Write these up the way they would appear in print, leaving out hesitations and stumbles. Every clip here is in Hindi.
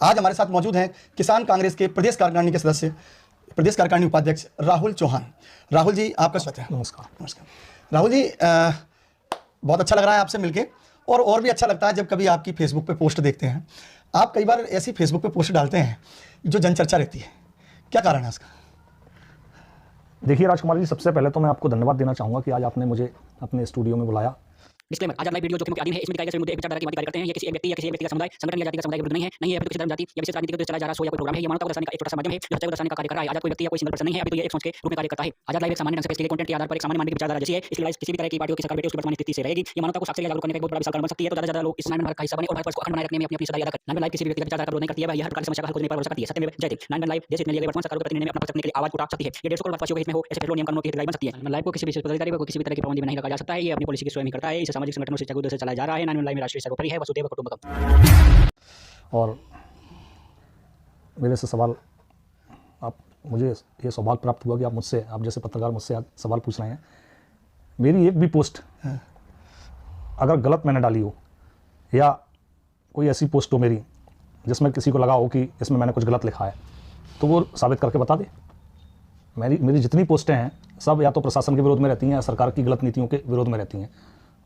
आज हमारे साथ मौजूद हैं किसान कांग्रेस के प्रदेश कार्यकारिणी के सदस्य, प्रदेश कार्यकारिणी उपाध्यक्ष राहुल चौहान। राहुल जी, आपका स्वागत है। नमस्कार। नमस्कार राहुल जी, बहुत अच्छा लग रहा है आपसे मिलके, और भी अच्छा लगता है जब कभी आपकी फेसबुक पे पोस्ट देखते हैं। आप कई बार ऐसी फेसबुक पे पोस्ट डालते हैं जो जनचर्चा रहती है, क्या कारण है उसका? देखिए राजकुमार जी, सबसे पहले तो मैं आपको धन्यवाद देना चाहूँगा कि आज आपने मुझे अपने स्टूडियो में बुलाया। डिस्क्लेमर, आज लाइव वीडियो जोखिम के अधीन है। इसमें दिखाए गए सभी मुद्दे एक विचारधारा की बात करते हैं। ये किसी एक व्यक्ति या किसी एक व्यक्ति का समुदाय, संगठन या जाति का समुदाय के विरुद्ध नहीं है या फिर किसी धर्म, जाति या विशेष राजनीतिक उद्देश्य चला जा रहा सो या कोई प्रोग्राम है। ये मानवता को दर्शाने का एक छोटा सा माध्यम है जो सच्चाई को दर्शाने का कार्य कर रहा है। आजाद कोई व्यक्ति या कोई सिंगल पर्सन नहीं है, अभी तो ये एक सोच के रूप में कार्य करता है। आजाद लाइव एक सामान्य ढंग से पेश किए गए कंटेंट के आधार पर एक सामान्य मानवीय विचारधारा जैसी है। इसलिए किसी भी तरह की पार्टियों की सरकार बैठे उसकी वर्तमान स्थिति से रहेगी। ये मानवता को साक्षर या जागरूक करने का एक बहुत बड़ा विशाल कारण बन सकती है। तो ज्यादा लोग इस नाइन भारत का हिस्सा बने और भारत को अखंड बनाए रखने में अपनी सदा अदा करें। लाइव किसी भी व्यक्ति का विचारधारा का विरोध नहीं करती है, वह हर प्रकार की समस्या का हल खोजने पर भरोसा करती है। सत्य में जय थी। लाइव देश हित में लिए गए वर्तमान सरकार को प्रतिनिधि में अपना पक्ष रखने के लिए आवाज उठा सकती है। ये 150 करोड़ भारतवासियों के हित में हो ऐसे फैसलों नियम कानूनों की हितैषी बन सकती है। लाइव को किसी विशेष पदाधिकारी को किसी भी तरह की पाबंदी में नहीं रखा जा सकता है। ये अपनी पॉलिसी की स्वयं ही करता है। इसे सामाजिक संगठनों से उद्देश्य चलाया जा रहा है। लाइव में राष्ट्रीय सर्वोपरि है, वसुधैव कुटुंबकम। और मेरे से सवाल, आप मुझे ये सौभाग्य प्राप्त हुआ कि आप जैसे पत्रकार मुझसे आज सवाल पूछ रहे हैं। मेरी एक भी पोस्ट अगर गलत मैंने डाली हो या कोई ऐसी पोस्ट हो मेरी जिसमें किसी को लगा हो कि इसमें मैंने कुछ गलत लिखा है, तो वो साबित करके बता दे। मेरी जितनी पोस्टें हैं सब या तो प्रशासन के विरोध में रहती हैं या सरकार की गलत नीतियों के विरोध में रहती हैं।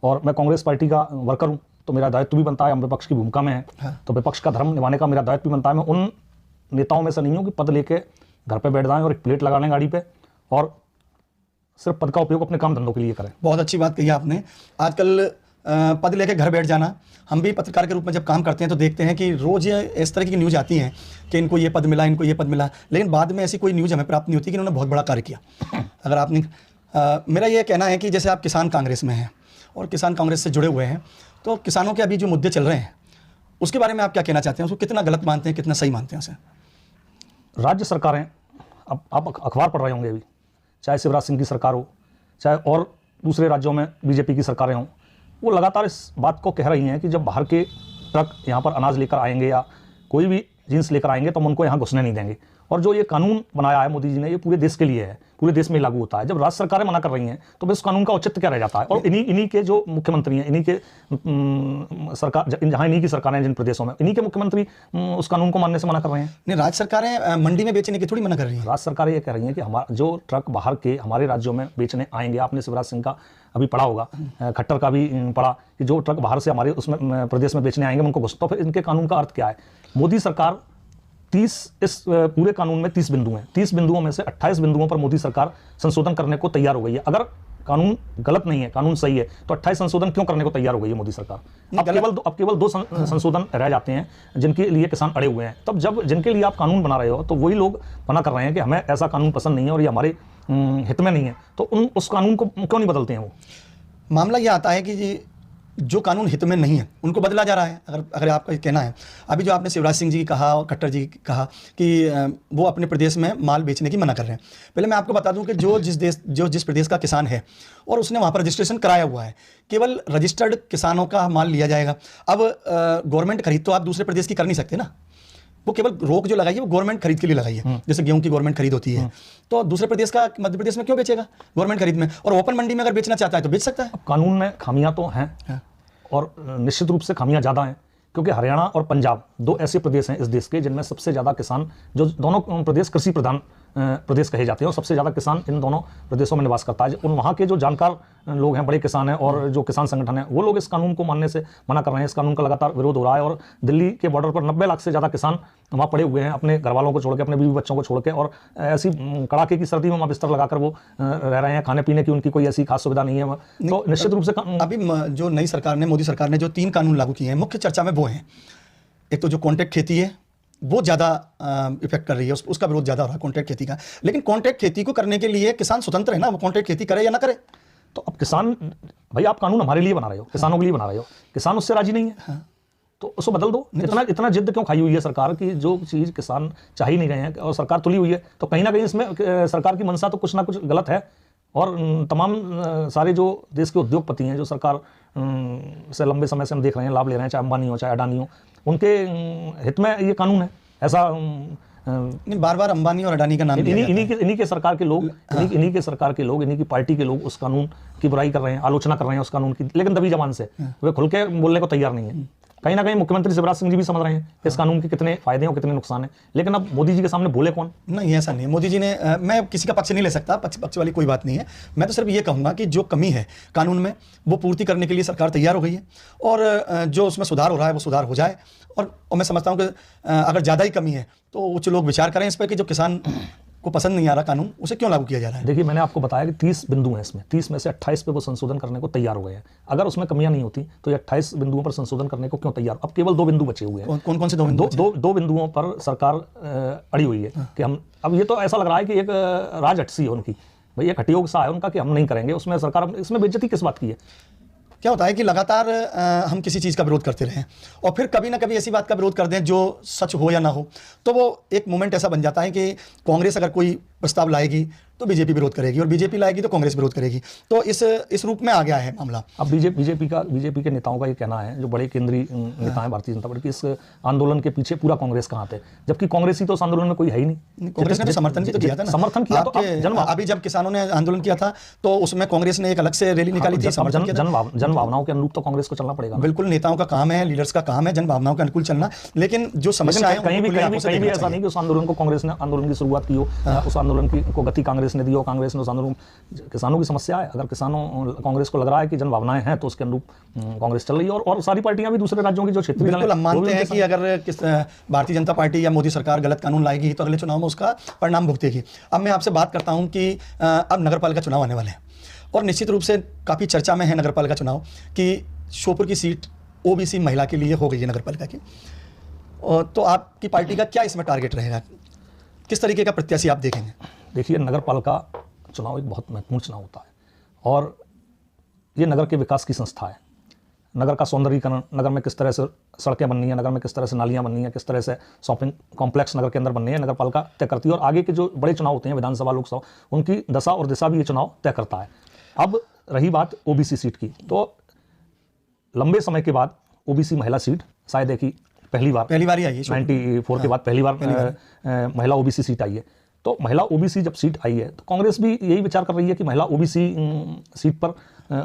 और मैं कांग्रेस पार्टी का वर्कर हूँ, तो मेरा दायित्व भी बनता है, हम विपक्ष की भूमिका में है, तो विपक्ष का धर्म निभाने का मेरा दायित्व भी बनता है। मैं उन नेताओं में से नहीं हूँ कि पद लेके घर पे बैठ जाएं और एक प्लेट लगा लें गाड़ी पे और सिर्फ पद का उपयोग अपने काम धंधों के लिए करें। बहुत अच्छी बात कही आपने। आजकल पद लेके घर बैठ जाना, हम भी पत्रकार के रूप में जब काम करते हैं तो देखते हैं कि रोज़ इस तरह की न्यूज़ आती हैं कि इनको ये पद मिला, इनको ये पद मिला, लेकिन बाद में ऐसी कोई न्यूज़ हमें प्राप्त नहीं होती कि इन्होंने बहुत बड़ा कार्य किया। अगर आपने मेरा ये कहना है कि जैसे आप किसान कांग्रेस में हैं और किसान कांग्रेस से जुड़े हुए हैं, तो किसानों के अभी जो मुद्दे चल रहे हैं उसके बारे में आप क्या कहना चाहते हैं? उसको कितना गलत मानते हैं, कितना सही मानते हैं उसे? राज्य सरकारें, अब आप अखबार पढ़ रहे होंगे अभी, चाहे शिवराज सिंह की सरकार हो, चाहे और दूसरे राज्यों में बीजेपी की सरकारें हों, वो लगातार इस बात को कह रही हैं कि जब बाहर के ट्रक यहाँ पर अनाज लेकर आएंगे या कोई भी जींस लेकर आएंगे तो हम उनको यहाँ घुसने नहीं देंगे। और जो ये कानून बनाया है मोदी जी ने, ये पूरे देश के लिए है, पूरे देश में लागू होता है। जब राज्य सरकारें मना कर रही हैं तो बस उस कानून का औचित्य क्या रह जाता है? और इन्हीं के जो मुख्यमंत्री हैं, इन्हीं के सरकार, जहाँ इन्हीं की सरकारें जिन प्रदेशों में, इन्हीं के मुख्यमंत्री उस कानून को मानने से मना कर रहे हैं। नहीं, राज्य सरकारें मंडी में बेचने की थोड़ी मना कर रही हैं। राज्य सरकारें ये कह रही हैं कि हमारा जो ट्रक बाहर के हमारे राज्यों में बेचने आएंगे, आपने शिवराज सिंह का अभी पढ़ा होगा, खट्टर का भी पढ़ा कि जो ट्रक बाहर से हमारे उसमें प्रदेश में बेचने आएंगे उनको घुस। तो फिर इनके कानून का अर्थ क्या है? मोदी सरकार 30 इस पूरे कानून में 30 बिंदु हैं, 30 बिंदुओं में से 28 बिंदुओं पर मोदी सरकार संशोधन करने को तैयार हो गई है। अगर कानून गलत नहीं है, कानून सही है, तो 28 संशोधन क्यों करने को तैयार हो गई है मोदी सरकार? अब केवल दो संशोधन रह जाते हैं जिनके लिए किसान अड़े हुए हैं। तब जब जिनके लिए आप कानून बना रहे हो तो वही लोग मना कर रहे हैं कि हमें ऐसा कानून पसंद नहीं है और ये हमारे हित में नहीं है, तो उस कानून को क्यों नहीं बदलते हैं? वो मामला ये आता है कि जो कानून हित में नहीं है उनको बदला जा रहा है। अगर आपका कहना है, अभी जो आपने शिवराज सिंह जी की कहा और खट्टर जी की कहा कि वो अपने प्रदेश में माल बेचने की मना कर रहे हैं, पहले मैं आपको बता दूं कि जिस प्रदेश का किसान है और उसने वहाँ पर रजिस्ट्रेशन कराया हुआ है, केवल रजिस्टर्ड किसानों का माल लिया जाएगा। अब गवर्नमेंट खरीद तो आप दूसरे प्रदेश की कर नहीं सकते ना, वो केवल रोक जो लगाई है वो गवर्नमेंट खरीद के लिए लगाई है। जैसे गेहूं की गवर्नमेंट खरीद होती है, तो दूसरे प्रदेश का मध्य प्रदेश में क्यों बेचेगा गवर्नमेंट खरीद में? और ओपन मंडी में अगर बेचना चाहता है तो बेच सकता है। कानून में खामियां तो हैं और निश्चित रूप से खामियां ज़्यादा हैं, क्योंकि हरियाणा और पंजाब दो ऐसे प्रदेश हैं इस देश के जिनमें सबसे ज़्यादा किसान, जो दोनों प्रदेश कृषि प्रधान प्रदेश कहे जाते हैं और सबसे ज़्यादा किसान इन दोनों प्रदेशों में निवास करता है। उन वहाँ के जो जानकार लोग हैं, बड़े किसान हैं और जो किसान संगठन हैं, वो लोग इस कानून को मानने से मना कर रहे हैं। इस कानून का लगातार विरोध हो रहा है और दिल्ली के बॉर्डर पर 90 लाख से ज़्यादा किसान वहाँ पड़े हुए हैं, अपने घर वालों को छोड़ के, अपने बीवी बच्चों को छोड़ के, और ऐसी कड़ाके की सर्दी में वहाँ बिस्तर लगाकर वो रह रहे हैं। खाने पीने की उनकी कोई ऐसी खास सुविधा नहीं है। तो निश्चित रूप से अभी जो नई सरकार ने, मोदी सरकार ने जो 3 कानून लागू किए हैं, मुख्य चर्चा में वो हैं। एक तो जो कॉन्ट्रैक्ट खेती है वो ज़्यादा इफेक्ट कर रही है, उसका विरोध ज़्यादा हो रहा है कॉन्ट्रैक्ट खेती का। लेकिन कॉन्ट्रैक्ट खेती को करने के लिए किसान स्वतंत्र है ना, वो कॉन्ट्रैक्ट खेती करे या ना करे। तो अब किसान, भाई आप कानून हमारे लिए बना रहे हो, किसानों के लिए बना रहे हो, किसान उससे राजी नहीं है, तो उसको बदल दो। इतना जिद क्यों खाई हुई है सरकार की? जो चीज़ किसान चाह ही नहीं रहे हैं और सरकार तुली हुई है, तो कहीं ना कहीं इसमें सरकार की मंशा तो कुछ ना कुछ गलत है। और तमाम सारे जो देश के उद्योगपति हैं, जो सरकार से लंबे समय से हम देख रहे हैं लाभ ले रहे हैं, चाहे अंबानी हो चाहे अडानी हो, उनके हित में ये कानून है। ऐसा बार बार अंबानी और अडानी का नाम इन्हीं के सरकार के लोग, इन्हीं के सरकार के लोग, इन्हीं की पार्टी के लोग उस कानून की बुराई कर रहे हैं, आलोचना कर रहे हैं उस कानून की, लेकिन दबी जबान से वे खुल के बोलने को तैयार नहीं है। कहीं ना कहीं मुख्यमंत्री शिवराज सिंह जी भी समझ रहे हैं इस कानून के कितने फायदे हैं और कितने नुकसान हैं, लेकिन अब मोदी जी के सामने बोले कौन? नहीं, ऐसा नहीं है। मोदी जी ने मैं किसी का पक्ष नहीं ले सकता, पक्ष वाली कोई बात नहीं है। मैं तो सिर्फ ये कहूँगा कि जो कमी है कानून में वो पूर्ति करने के लिए सरकार तैयार हो गई है, और जो उसमें सुधार हो रहा है वो सुधार हो जाए। और मैं समझता हूँ कि अगर ज़्यादा ही कमी है तो उच्च लोग विचार करें इस पर कि जो किसान को पसंद नहीं आ रहा कानून, उसे क्यों लागू किया जा रहा है। देखिए, मैंने आपको बताया कि 30 बिंदु हैं इसमें, 30 में से 28 पे वो संशोधन करने को तैयार हो गए हैं। अगर उसमें कमियां नहीं होती तो ये 28 बिंदुओं पर संशोधन करने को क्यों तैयार? अब केवल 2 बिंदु बचे हुए हैं। कौन कौन से 2 बिंदु? दो बिंदुओं पर सरकार अड़ी हुई है कि हम, अब ये तो ऐसा लग रहा है कि एक राजहटसी है उनकी, भाई एक हटियोग सा है उनका कि हम नहीं करेंगे। उसमें सरकार, इसमें बेइज्जती किस बात की है? क्या होता है कि लगातार हम किसी चीज़ का विरोध करते रहें और फिर कभी ना कभी ऐसी बात का विरोध कर दें जो सच हो या ना हो, तो वो एक मोमेंट ऐसा बन जाता है कि कांग्रेस अगर कोई प्रस्ताव लाएगी तो बीजेपी विरोध करेगी और बीजेपी लाएगी तो कांग्रेस विरोध करेगी। तो इस रूप में आ गया है मामला। अब बीजेपी के नेताओं का ये कहना है, जो बड़े केंद्रीय नेता हैं भारतीय जनता पार्टी के, इस आंदोलन के पीछे पूरा कांग्रेस का हाथ है, जबकि कांग्रेसी तो उस आंदोलन में कोई है ही नहीं। कांग्रेस ने तो समर्थन भी तो किया था ना। समर्थन किया तो अभी जब किसानों ने आंदोलन किया था तो उसमें कांग्रेस ने एक अलग से रैली निकाली थी। जन भावनाओं के अनुरूप तो कांग्रेस को चलना पड़ेगा। बिल्कुल, नेताओं का काम है, लीडर्स का काम है जन भावनाओं के अनुकूल चलना, लेकिन जो समस्या है कहीं भी ऐसा नहीं कि उस आंदोलन को कांग्रेस ने आंदोलन की शुरुआत की हो, उस आंदोलन को गति कांग्रेस ने दी हो, कांग्रेस ने उस आंदोलन, किसानों की समस्या है। अगर कांग्रेस को लग रहा है कि जन भावनाएं हैं तो उसके अनुरूप कांग्रेस चल रही है, और सारी पार्टियां भी दूसरे राज्यों की जो क्षेत्रीय, बिल्कुल हम मानते हैं कि अगर भारतीय जनता पार्टी या मोदी सरकार गलत कानून लाएगी तो अगले चुनाव में उसका परिणाम भुगतेगी। अब मैं आपसे बात करता हूं कि अब नगरपालिका चुनाव आने वाले हैं और निश्चित रूप से काफ़ी चर्चा में है नगरपालिका चुनाव कि श्योपुर की सीट ओबीसी महिला के लिए हो गई है नगरपालिका की, तो आपकी पार्टी का क्या इसमें टारगेट रहेगा? किस तरीके का प्रत्याशी आप देखेंगे? देखिए, नगरपालिका चुनाव एक बहुत महत्वपूर्ण चुनाव होता है और ये नगर के विकास की संस्था है। नगर का सौंदर्यीकरण, नगर में किस तरह से सड़कें बननी है, नगर में किस तरह से नालियां बननी है, किस तरह से शॉपिंग कॉम्प्लेक्स नगर के अंदर बननी है, नगरपालिका तय करती है। और आगे के जो बड़े चुनाव होते हैं, विधानसभा, लोकसभा, उनकी दशा और दिशा भी ये चुनाव तय करता है। अब रही बात ओबीसी सीट की, तो लंबे समय के बाद ओबीसी महिला सीट शायद एक ही पहली बार ही आई है 94 के बाद पहली बार महिला ओबीसी सीट आई है। तो महिला ओबीसी जब सीट आई है तो कांग्रेस भी यही विचार कर रही है कि महिला ओबीसी सीट पर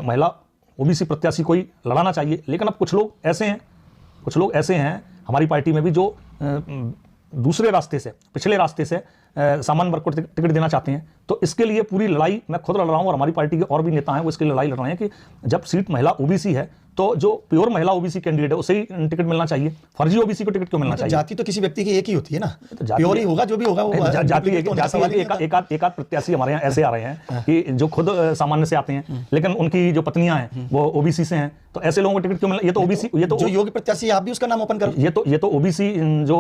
महिला ओबीसी प्रत्याशी कोई लड़ाना चाहिए। लेकिन अब कुछ लोग ऐसे हैं हमारी पार्टी में भी जो दूसरे रास्ते से, पिछले रास्ते से सामान्य वर्ग को टिकट देना चाहते हैं। तो इसके लिए पूरी लड़ाई मैं खुद लड़ रहा हूं और हमारी पार्टी के और भी नेता हैं वो इसके लिए लड़ाई लड़ रहे हैं कि जब सीट महिला ओबीसी है तो जो प्योर महिला ओबीसी कैंडिडेट है उसे ही टिकट मिलना चाहिए, फर्जी ओबीसी को टिकट क्यों मिलना चाहिए? जाति तो किसी व्यक्ति की एक ही होती है ना, प्योर ही होगा जो भी होगा वो जाति। एक आध प्रत्याशी हमारे यहाँ ऐसे आ रहे हैं कि जो खुद सामान्य से आते हैं लेकिन उनकी जो पत्नियां हैं वो ओबीसी से हैं, तो ऐसे लोगों को टिकट क्यों मिलना? ये तो ओबीसी, ये तो जो योग्य प्रत्याशी आप भी उसका नाम ओपन करो। ये तो ओबीसी जो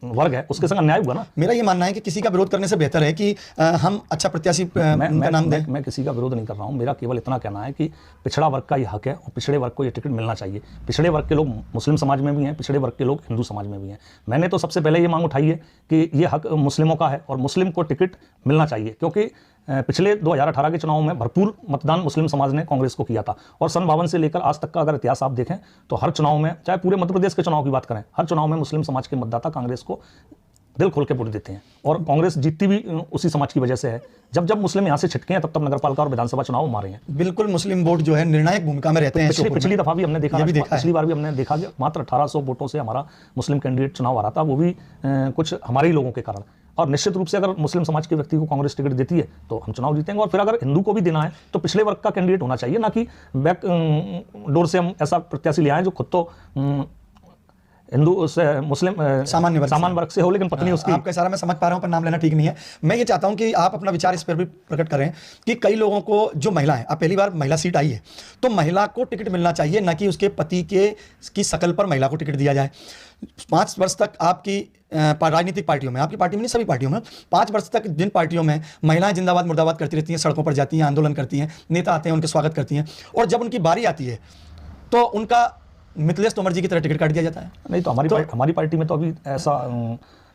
वर्ग है उसके संग अन्याय हुआ ना। मेरा ये मानना है कि किसी का विरोध करने से बेहतर है कि हम अच्छा प्रत्याशी का नाम दें। मैं किसी का विरोध नहीं कर रहा हूँ, मेरा केवल इतना कहना है कि पिछड़ा वर्ग का ये हक है और पिछड़े वर्ग को ये टिकट मिलना चाहिए। पिछड़े वर्ग के लोग मुस्लिम समाज में भी हैं, पिछड़े वर्ग के लोग हिंदू समाज में भी हैं। मैंने तो सबसे पहले ये मांग उठाई है कि ये हक मुस्लिमों का है और मुस्लिम को टिकट मिलना चाहिए, क्योंकि पिछले 2018 के चुनाव में भरपूर मतदान मुस्लिम समाज ने कांग्रेस को किया था। और सन 52 से लेकर आज तक का अगर इतिहास आप देखें तो हर चुनाव में, चाहे पूरे मध्य प्रदेश के चुनाव की बात करें, हर चुनाव में मुस्लिम समाज के मतदाता कांग्रेस को दिल खोल के वोट देते हैं और कांग्रेस जीतती भी उसी समाज की वजह से है। जब मुस्लिम यहाँ से छिटके हैं तब नगरपालिका और विधानसभा चुनाव मारे हैं। बिल्कुल, मुस्लिम वोट जो है निर्णायक भूमिका में रहते हैं। पिछली दफा भी हमने देखा, पिछली बार भी हमने देखा कि मात्र 1800 वोटों से हमारा मुस्लिम कैंडिडेट चुनाव आ रहा था, वो भी कुछ हमारे ही लोगों के कारण। और निश्चित रूप से अगर मुस्लिम समाज के व्यक्ति को कांग्रेस टिकट देती है तो हम चुनाव जीतेंगे। और फिर अगर हिंदू को भी देना है तो पिछले वर्ग का कैंडिडेट होना चाहिए, ना कि बैक डोर से हम ऐसा प्रत्याशी ले आए जो खुद तो हिंदू से मुस्लिम सामान्य वर्ग से हो लेकिन पत्नी उसकी। आपका सारा मैं समझ पा रहा हूं पर नाम लेना ठीक नहीं है। मैं ये चाहता हूं कि आप अपना विचार इस पर भी प्रकट करें कि कई लोगों को, जो महिला है, अब पहली बार महिला सीट आई है तो महिला को टिकट मिलना चाहिए, ना कि उसके पति की शकल पर महिला को टिकट दिया जाए। 5 वर्ष तक आपकी राजनीतिक पार्टियों में, आपकी पार्टी में नहीं सभी पार्टियों में, 5 वर्ष तक जिन पार्टियों में महिलाएं जिंदाबाद मुर्दाबाद करती रहती हैं, सड़कों पर जाती हैं, आंदोलन करती हैं, नेता आते हैं उनके स्वागत करती हैं, और जब उनकी बारी आती है तो उनका मिथिलेश तोमर जी की तरह टिकट काट दिया जाता है। नहीं तो हमारी पार्टी में तो अभी ऐसा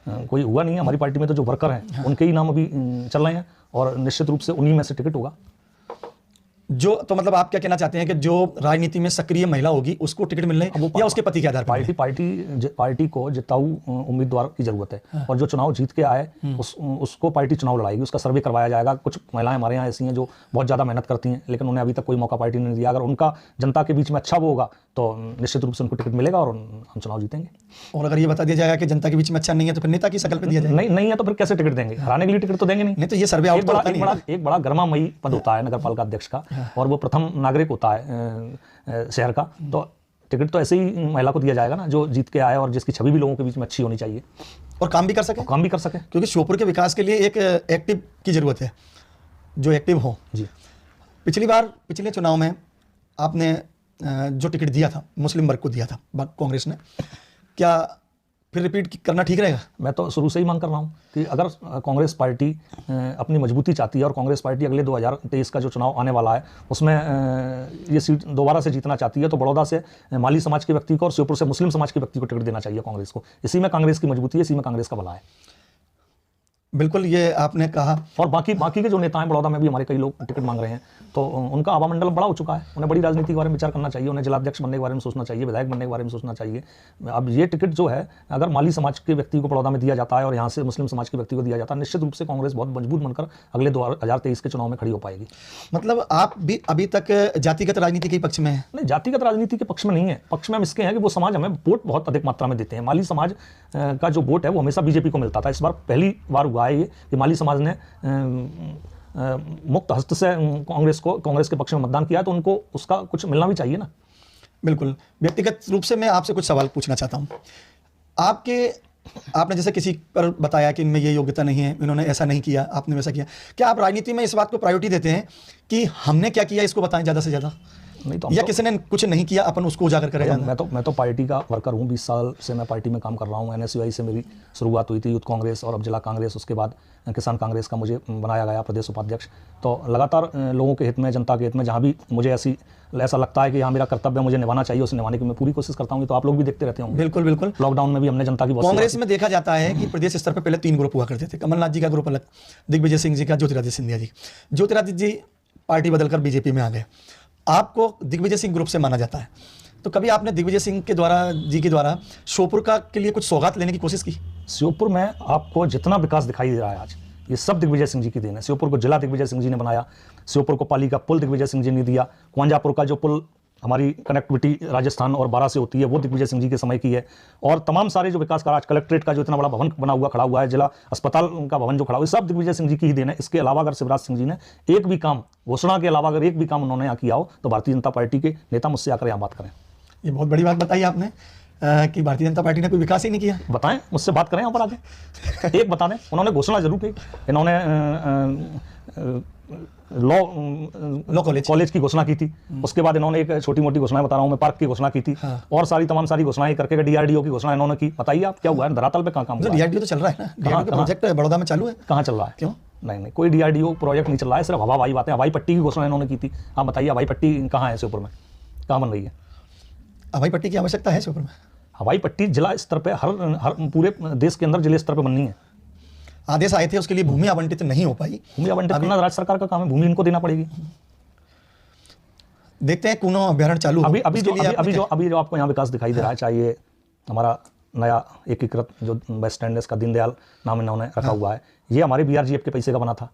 कोई हुआ नहीं है। हमारी पार्टी में तो जो वर्कर हैं उनके ही नाम अभी चल रहे हैं और निश्चित रूप से उन्हीं में से टिकट होगा। जो तो मतलब आप क्या कहना चाहते हैं कि जो राजनीति में सक्रिय महिला होगी उसको टिकट मिलने या उसके पति के आधार पर? पार्टी को जिताऊ उम्मीदवार की जरूरत है और जो चुनाव जीत के आए उसको पार्टी चुनाव लड़ाएगी, उसका सर्वे करवाया जाएगा। कुछ महिलाएं हमारे यहाँ ऐसी हैं जो बहुत ज़्यादा मेहनत करती हैं लेकिन उन्हें अभी तक कोई मौका पार्टी ने नहीं दिया। अगर उनका जनता के बीच में अच्छा वो होगा तो निश्चित रूप से उनको टिकट मिलेगा और हम चुनाव जीतेंगे। और अगर ये बता दिया जाएगा कि जनता के बीच में अच्छा नहीं है तो फिर नेता की शक्ल पे दिया जाएगा? नहीं है तो फिर कैसे टिकट देंगे? हराने के लिए टिकट तो देंगे नहीं। नहीं तो ये सर्वे आउट तो होता नहीं है। एक बड़ा गर्मामयी पद होता है नगर पालिका अध्यक्ष का, और वो प्रथम नागरिक होता है शहर का, तो टिकट तो ऐसे ही महिला को दिया जाएगा ना जो जीत के आए और जिसकी छवि भी लोगों के बीच में अच्छी होनी चाहिए और काम भी कर सके। क्योंकि श्योपुर के विकास के लिए एक एक्टिव की जरूरत है, जो एक्टिव हो। जी, पिछले चुनाव में आपने जो टिकट दिया था मुस्लिम वर्ग को दिया था कांग्रेस ने, क्या फिर रिपीट करना ठीक रहेगा? मैं तो शुरू से ही मांग कर रहा हूँ कि अगर कांग्रेस पार्टी अपनी मजबूती चाहती है और कांग्रेस पार्टी अगले 2023 का जो चुनाव आने वाला है उसमें ये सीट दोबारा से जीतना चाहती है, तो बड़ौदा से माली समाज के व्यक्ति को और श्योपुर से मुस्लिम समाज के व्यक्ति को टिकट देना चाहिए कांग्रेस को। इसी में कांग्रेस की मजबूती है, इसी में कांग्रेस का भला है। बिल्कुल, ये आपने कहा। और बाकी के जो नेता हैं बड़ौदा में भी हमारे कई लोग टिकट मांग रहे हैं, तो उनका आभा मंडल बड़ा हो चुका है, उन्हें बड़ी राजनीति के बारे में विचार करना चाहिए, उन्हें जिलाध्यक्ष बनने के बारे में सोचना चाहिए, विधायक बनने के बारे में सोचना चाहिए। अब ये टिकट जो है अगर माली समाज के व्यक्ति को बड़ौदा में दिया जाता है और यहाँ से मुस्लिम समाज के व्यक्ति को दिया जाता है, निश्चित रूप से कांग्रेस बहुत मजबूत बनकर अगले 2023 के चुनाव में खड़ी हो पाएगी। मतलब आप भी अभी तक जातिगत राजनीति के पक्ष में है? नहीं, जातिगत राजनीति के पक्ष में नहीं है। पक्ष में हम इसके हैं कि वो समाज हमें वोट बहुत अधिक मात्रा में देते हैं। माली समाज का जो वोट है वो हमेशा बीजेपी को मिलता था। इस बार पहली बार हुआ है ये कि माली समाज ने मुक्त हस्त से कांग्रेस के पक्ष में मतदान किया है, तो उनको उसका कुछ मिलना भी चाहिए ना। बिल्कुल। व्यक्तिगत रूप से मैं आपसे कुछ सवाल पूछना चाहता हूँ। आपने जैसे किसी पर बताया कि इनमें ये योग्यता नहीं है, इन्होंने ऐसा नहीं किया, आपने वैसा किया, क्या आप राजनीति में इस बात को प्रायोरिटी देते हैं कि हमने क्या किया इसको बताएं ज़्यादा से ज़्यादा, नहीं तो या किसी ने कुछ नहीं किया अपन उसको उजागर करें? मैं तो पार्टी का वर्कर हूँ, 20 साल से मैं पार्टी में काम कर रहा हूँ। NSUI से मेरी शुरुआत हुई थी, यूथ कांग्रेस और अब जिला कांग्रेस, उसके बाद किसान कांग्रेस का मुझे बनाया गया प्रदेश उपाध्यक्ष। तो लगातार लोगों के हित में, जनता के हित में जहाँ भी मुझे ऐसा लगता है कि यहाँ मेरा कर्तव्य मुझे निभाना चाहिए, उसे निभाने की मैं पूरी कोशिश करता हूँ। तो आप लोग भी देखते रहते होंगे। बिल्कुल बिल्कुल। लॉकडाउन में भी हमने जनता की कांग्रेस में देखा जाता है कि प्रदेश स्तर पर पहले 3 ग्रुप हुआ करते थे। कमलनाथ जी का ग्रुप अलग, दिग्विजय सिंह जी का, ज्योतिरादित्य सिंधिया जी। ज्योतिरादित्य जी पार्टी बदलकर बीजेपी में आ गए। आपको दिग्विजय सिंह ग्रुप से माना जाता है, तो कभी आपने दिग्विजय सिंह के द्वारा श्योपुर के लिए कुछ सौगात लेने की कोशिश की? श्योपुर में आपको जितना विकास दिखाई दे रहा है आज, ये सब दिग्विजय सिंह जी की देन है। श्योपुर को जिला दिग्विजय सिंह जी ने बनाया, श्योपुर को पाली का पुल दिग्विजय सिंह जी ने दिया, कुंजापुर का जो पुल हमारी कनेक्टिविटी राजस्थान और बारा से होती है वो दिग्विजय सिंह जी के समय की है। और तमाम सारे जो विकास कार्य, आज कलेक्ट्रेट का जो इतना बड़ा भवन खड़ा हुआ है, जिला अस्पताल का भवन जो खड़ा हुआ है, सब दिग्विजय सिंह जी की ही देन है। इसके अलावा अगर शिवराज सिंह जी ने एक भी काम, घोषणा के अलावा अगर एक भी काम उन्होंने यहाँ किया हो, तो भारतीय जनता पार्टी के नेता मुझसे आकर यहाँ बात करें। ये बहुत बड़ी बात बताई आपने कि भारतीय जनता पार्टी ने कोई विकास ही नहीं किया। बताएं, मुझसे बात करें यहाँ पर आगे। एक बता दें, उन्होंने घोषणा जरूर की, इन्होंने लॉ कॉलेज की घोषणा की थी। उसके बाद इन्होंने एक छोटी मोटी घोषणाएं बता रहा हूं मैं, पार्क की घोषणा की थी। हाँ। और तमाम सारी घोषणाएं करके DRDO की घोषणा इन्होंने की। बताइए आप क्या हुआ है धरातल पे, कहाँ काम हुआ? DRDO तो चल रहा है ना, DRDO का प्रोजेक्ट बड़ौदा में चालू है। कहाँ चल रहा है? क्यों? नहीं, कोई DRDO प्रोजेक्ट नहीं चल रहा है, सिर्फ हवाई बातें। हवाई पट्टी की घोषणा इन्होंने की थी। आप बताइए हवाई पट्टी कहाँ है श्योपुर में, कहाँ बन रही है? हवाई पट्टी की आवश्यकता है श्योपुर में? हवाई पट्टी जिला स्तर पे, हर पूरे देश के अंदर जिले स्तर पे बननी है। आदेश आए थे, उसके लिए भूमि आवंटित नहीं हो पाई। भूमि आवंटित करना राज्य सरकार का काम है, भूमि इनको देना पड़ेगी। देखते हैं कूनो अभ्यारण्य चालू अभी जो आपको यहाँ विकास दिखाई दे रहा है, चाहिए हमारा नया एकीकृत जो बस स्टैंड है, इसका दीनदयाल नाम इन्होंने रखा हुआ है, ये हमारे BRGF के पैसे का बना था।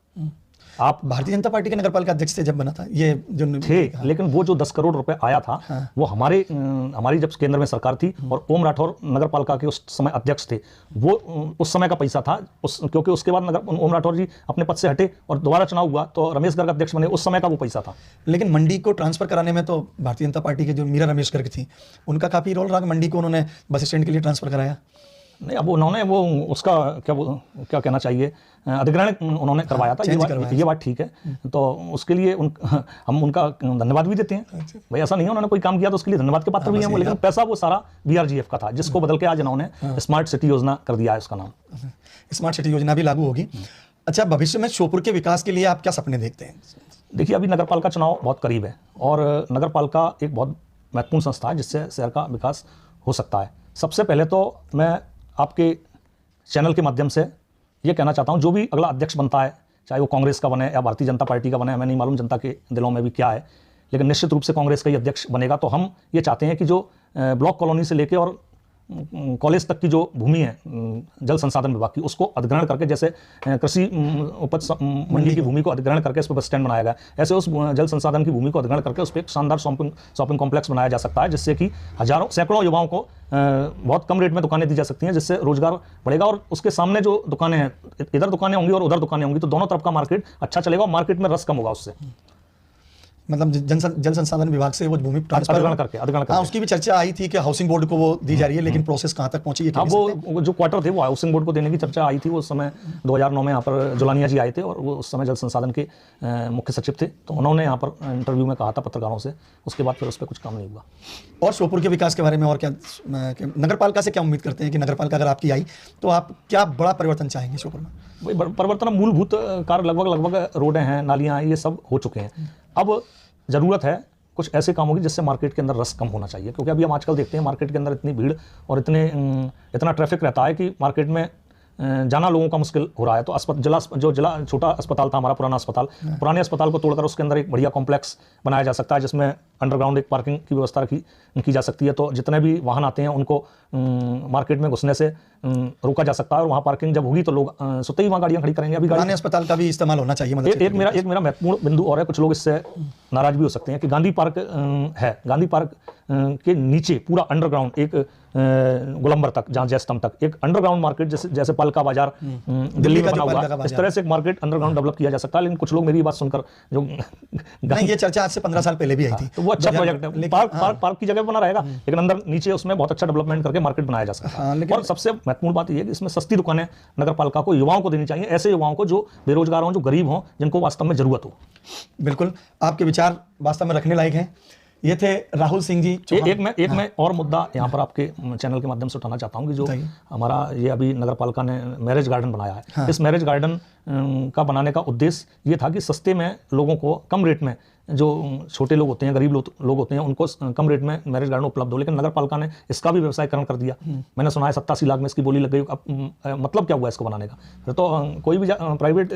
आप भारतीय जनता पार्टी के नगरपालिका अध्यक्ष से जब बना था ये जो थे, लेकिन वो जो 10 करोड़ रुपए आया था, वो हमारी जब केंद्र में सरकार थी और ओम राठौर नगरपालिका के उस समय अध्यक्ष थे, वो उस समय का पैसा था। क्योंकि उसके बाद ओम राठौर जी अपने पद से हटे और दोबारा चुनाव हुआ तो रमेश गर्ग अध्यक्ष बने, उस समय का वो पैसा था। लेकिन मंडी को ट्रांसफर कराने में तो भारतीय जनता पार्टी के जो मीरा रमेश गर्ग थी, उनका काफी रोल रहा। मंडी को उन्होंने बस स्टैंड के लिए ट्रांसफर कराया। नहीं, अब उन्होंने वो उसका क्या कहना चाहिए, अधिग्रहण उन्होंने करवाया था। ये बात ठीक है, तो उसके लिए हम उनका धन्यवाद भी देते हैं। भाई ऐसा नहीं है उन्होंने कोई काम किया तो उसके लिए धन्यवाद के पात्र भी हैं वो, लेकिन पैसा वो सारा BRGF का था, जिसको बदल के आज इन्होंने स्मार्ट सिटी योजना कर दिया है, उसका नाम स्मार्ट सिटी योजना भी लागू होगी। अच्छा, भविष्य में श्योपुर के विकास के लिए आप क्या सपने देखते हैं? देखिए, अभी नगरपालिका चुनाव बहुत करीब है और नगरपालिका एक बहुत महत्वपूर्ण संस्था है जिससे शहर का विकास हो सकता है। सबसे पहले तो मैं आपके चैनल के माध्यम से ये कहना चाहता हूँ, जो भी अगला अध्यक्ष बनता है, चाहे वो कांग्रेस का बने या भारतीय जनता पार्टी का बने, हमें नहीं मालूम जनता के दिलों में भी क्या है, लेकिन निश्चित रूप से कांग्रेस का ही अध्यक्ष बनेगा। तो हम ये चाहते हैं कि जो ब्लॉक कॉलोनी से लेके और कॉलेज तक की जो भूमि है जल संसाधन विभाग की, उसको अधिग्रहण करके, जैसे कृषि उपज मंडी की भूमि को अधिग्रहण करके उस पर बस स्टैंड बनाया गया, ऐसे उस जल संसाधन की भूमि को अधिग्रहण करके उस पर एक शानदार शॉपिंग कॉम्प्लेक्स बनाया जा सकता है, जिससे कि हजारों सैकड़ों युवाओं को बहुत कम रेट में दुकानें दी जा सकती हैं, जिससे रोजगार बढ़ेगा। और उसके सामने जो दुकानें हैं, इधर दुकानें होंगी और उधर दुकानें होंगी, तो दोनों तरफ का मार्केट अच्छा चलेगा और मार्केट में रस कम होगा उससे। मतलब जल संसाधन विभाग से वो भूमि ट्रांसफर अधिग्रहण करके। हाँ, उसकी भी चर्चा आई थी कि हाउसिंग बोर्ड को वो दी जा रही है, लेकिन प्रोसेस कहाँ तक पहुंची है? हाँ, वो जो क्वार्टर थे वो हाउसिंग बोर्ड को देने की चर्चा आई थी। वो उस समय 2009 में यहाँ पर जुलानिया जी आए थे और वो उस समय जल संसाधन के मुख्य सचिव थे, तो उन्होंने यहाँ पर इंटरव्यू में कहा था पत्रकारों से, उसके बाद फिर उस पर कुछ काम नहीं हुआ। और श्योपुर के विकास के बारे में और क्या, नगर पालिका से क्या उम्मीद करते हैं कि नगर पालिका अगर आपकी आई तो आप क्या बड़ा परिवर्तन चाहेंगे श्योपुर में? वही परिवर्तन, मूलभूत कार्य लगभग रोडें हैं, नालियाँ, ये सब हो चुके हैं। अब ज़रूरत है कुछ ऐसे कामों की जिससे मार्केट के अंदर रस कम होना चाहिए, क्योंकि अभी हम आजकल देखते हैं मार्केट के अंदर इतनी भीड़ और इतना ट्रैफिक रहता है कि मार्केट में जाना लोगों का मुश्किल हो रहा है। तो जिला छोटा अस्पताल था हमारा, पुराना अस्पताल, पुराने अस्पताल को तोड़कर उसके अंदर एक बढ़िया कॉम्प्लेक्स बनाया जा सकता है, जिसमें अंडरग्राउंड एक पार्किंग की व्यवस्था की जा सकती है। तो जितने भी वाहन आते हैं उनको मार्केट में घुसने से रोका जा सकता है, और वहाँ पार्किंग जब होगी तो लोग स्वतः ही वहाँ गाड़ियाँ खड़ी करेंगे। अभी पुराने अस्पताल का भी इस्तेमाल होना चाहिए। मतलब एक मेरा महत्वपूर्ण बिंदु और है, कुछ लोग इससे नाराज भी हो सकते हैं कि गांधी पार्क है, गांधी पार्क के नीचे पूरा अंडरग्राउंड एक गोलंबर तक, जहाँ जयस्तंभ तक एक अंडरग्राउंड मार्केट, जैसे पलका बाजार दिल्ली में बना हुआ, इस तरह से एक मार्केट अंडरग्राउंड डेवलप किया जा सकता है। लेकिन कुछ लोग मेरी बात सुनकर जो नहीं, ये चर्चा आज से 15 साल पहले भी आई थी, तो वो अच्छा प्रोजेक्ट है, पार्क की जगह बना रहेगा, लेकिन अंदर नीचे उसमें बहुत अच्छा डेवलपमेंट करके मार्केट बनाया जा सकता है। और सबसे महत्वपूर्ण बात यह है कि इसमें सस्ती दुकानें नगर पालिका को, युवाओं को देनी चाहिए, ऐसे युवाओं को जो बेरोजगार हों, जो गरीब हों, जिनको वास्तव में जरूरत हो। बिल्कुल, आपके विचार वास्तव में रखने लायक हैं। ये थे राहुल सिंह जी। एक मैं और मुद्दा यहाँ पर आपके चैनल के माध्यम से उठाना चाहता हूँ कि जो हमारा ये अभी नगर पालिका ने मैरिज गार्डन बनाया है, हाँ। इस मैरिज गार्डन का बनाने का उद्देश्य ये था कि सस्ते में लोगों को, कम रेट में, जो छोटे लोग होते हैं, गरीब लोग होते हैं, उनको कम रेट में मैरिज गार्डन उपलब्ध हो। लेकिन नगर पालिका ने इसका भी व्यवसायीकरण कर दिया। मैंने सुना है 87 लाख में इसकी बोली लग गई। अब मतलब क्या हुआ इसको बनाने का? फिर तो कोई भी प्राइवेट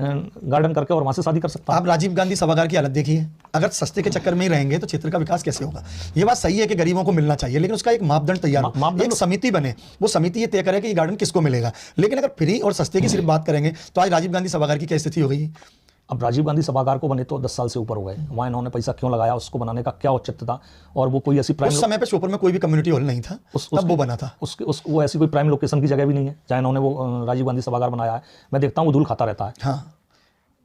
गार्डन करके और वहाँ से शादी कर सकता है। आप राजीव गांधी सभागार की हालत देखिए, अगर सस्ते के चक्कर में ही रहेंगे तो क्षेत्र का विकास कैसे होगा? ये बात सही है कि गरीबों को मिलना चाहिए, लेकिन उसका एक मापदंड तैयार हो, एक समिति बने, वो समिति ये तय करे कि ये गार्डन किसको मिलेगा। लेकिन अगर फ्री और सस्ते की सिर्फ बात करेंगे तो आज राजीव गांधी सभागार की क्या स्थिति हो गई? अब राजीव गांधी सभागार को बने तो 10 साल से ऊपर हो गए। वहाँ इन्होंने पैसा क्यों लगाया, उसको बनाने का क्या औचित्य था? और वो कोई ऐसी प्राइम, उस समय पे श्योपुर में कोई भी कम्युनिटी हॉल नहीं था, तब वो बना था। वो ऐसी कोई प्राइम लोकेशन की जगह भी नहीं है जहाँ इन्होंने वो राजीव गांधी सभागार बनाया है। मैं देखता हूँ वो धूल खाता रहता है। हाँ,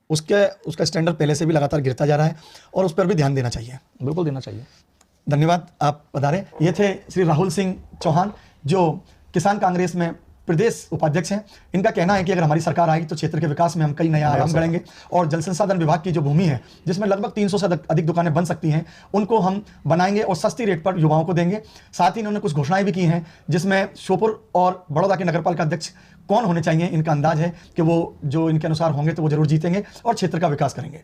उसका स्टैंडर्ड पहले से भी लगातार गिरता जा रहा है और उस पर भी ध्यान देना चाहिए। बिल्कुल देना चाहिए। धन्यवाद, आप पधारे। ये थे श्री राहुल सिंह चौहान, जो किसान कांग्रेस में प्रदेश उपाध्यक्ष हैं। इनका कहना है कि अगर हमारी सरकार आई तो क्षेत्र के विकास में हम कई नए आयाम गढ़ेंगे और जल संसाधन विभाग की जो भूमि है, जिसमें लगभग 300 से अधिक दुकानें बन सकती हैं, उनको हम बनाएंगे और सस्ती रेट पर युवाओं को देंगे। साथ ही इन्होंने कुछ घोषणाएं भी की हैं, जिसमें श्योपुर और बड़ौदा के नगरपालिका अध्यक्ष कौन होने चाहिए, इनका अंदाज है कि वो जो इनके अनुसार होंगे तो वो जरूर जीतेंगे और क्षेत्र का विकास करेंगे।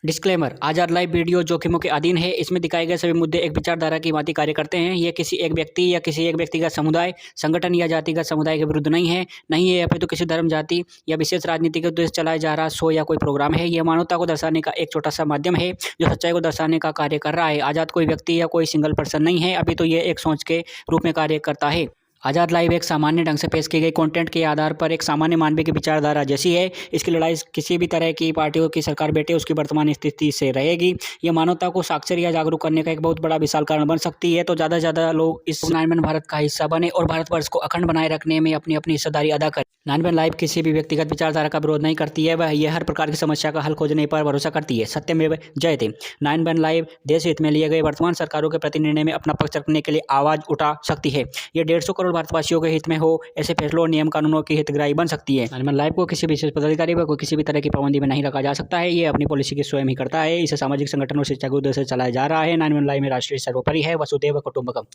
डिस्क्लेमर, आजाद लाइव वीडियो जोखिमों के अधीन है। इसमें दिखाए गए सभी मुद्दे एक विचारधारा की भांति कार्य करते हैं। ये किसी एक व्यक्ति या किसी एक व्यक्तिगत समुदाय, संगठन या जातिगत समुदाय के विरुद्ध नहीं है, नहीं है अपितु किसी धर्म, जाति या विशेष राजनीति के उद्देश्य चलाया जा रहा शो या कोई प्रोग्राम है। यह मानवता को दर्शाने का एक छोटा सा माध्यम है जो सच्चाई को दर्शाने का कार्य कर रहा है। आजाद कोई व्यक्ति या कोई सिंगल पर्सन नहीं है, अभी तो ये एक सोच के रूप में कार्य करता है। आज़ाद लाइव एक सामान्य ढंग से पेश की गई कंटेंट के आधार पर एक सामान्य मानवीय की विचारधारा जैसी है। इसकी लड़ाई किसी भी तरह की पार्टियों की सरकार बैठे उसकी वर्तमान स्थिति से रहेगी। यह मानवता को साक्षर या जागरूक करने का एक बहुत बड़ा विशाल कारण बन सकती है। तो ज़्यादा से ज़्यादा लोग इस 9 भारत का हिस्सा बने और भारतवर्ष को अखंड बनाए रखने में अपनी अपनी हिस्सेदारी अदा करें। 9 लाइव किसी भी व्यक्तिगत विचारधारा का विरोध नहीं करती है, वह यह हर प्रकार की समस्या का हल खोजने पर भरोसा करती है। सत्यमेव जयते। 9 लाइव देश हित में लिए गए वर्तमान सरकारों के प्रति निर्णय में अपना पक्ष रखने के लिए आवाज उठा सकती है। यह 150 करोड़ भारतवासियों के हित में हो ऐसे फैसलों और नियम कानूनों की हितग्राही बन सकती है। 9 लाइव को किसी विशेष पदाधिकारी व किसी भी तरह की पाबंदी में नहीं रखा जा सकता है। ये अपनी पॉलिसी की स्वयं ही करता है। इसे सामाजिक संगठनों और शिक्षा के उद्देश्य से चलाया जा रहा है। 9 लाइव में राष्ट्रीय सर्वोपरि है, वसुधैव कुटुंबकम।